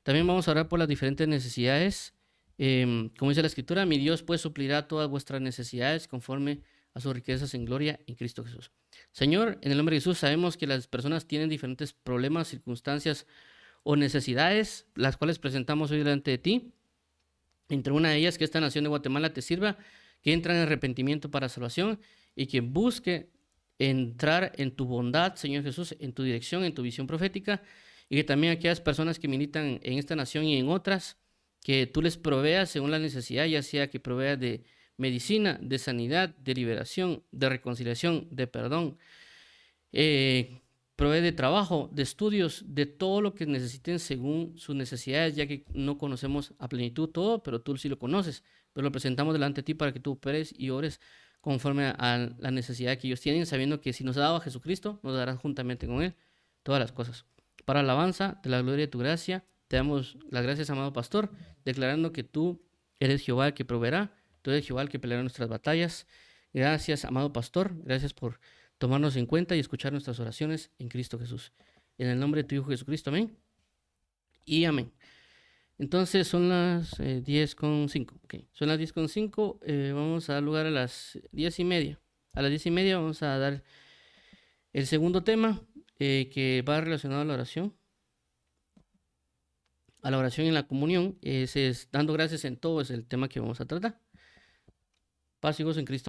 También vamos a orar por las diferentes necesidades. Como dice la Escritura, mi Dios pues suplirá todas vuestras necesidades conforme a sus riquezas en gloria en Cristo Jesús. Señor, en el nombre de Jesús sabemos que las personas tienen diferentes problemas, circunstancias o necesidades, las cuales presentamos hoy delante de ti. Entre una de ellas, que esta nación de Guatemala te sirva, que entra en arrepentimiento para salvación y que busque entrar en tu bondad, Señor Jesús, en tu dirección, en tu visión profética, y que también aquellas personas que militan en esta nación y en otras, que tú les proveas según la necesidad, ya sea que proveas de medicina, de sanidad, de liberación, de reconciliación, de perdón, provee de trabajo, de estudios, de todo lo que necesiten según sus necesidades, ya que no conocemos a plenitud todo, pero tú sí lo conoces. Pero lo presentamos delante de ti para que tú operes y ores conforme a la necesidad que ellos tienen, sabiendo que si nos ha dado a Jesucristo, nos darás juntamente con Él todas las cosas. Para alabanza de la gloria de tu gracia, te damos las gracias, amado pastor, declarando que tú eres Jehová el que proveerá, tú eres Jehová el que peleará nuestras batallas. Gracias, amado pastor, gracias por tomarnos en cuenta y escuchar nuestras oraciones en Cristo Jesús. En el nombre de tu Hijo Jesucristo, amén. Y amén. Entonces son las 10:05. Okay. Son las 10:05. Vamos a dar lugar a las 10:30. A las 10:30 vamos a dar el segundo tema que va relacionado a la oración. A la oración en la comunión. Ese es dando gracias en todo, es el tema que vamos a tratar. Paz y gozo en Cristo.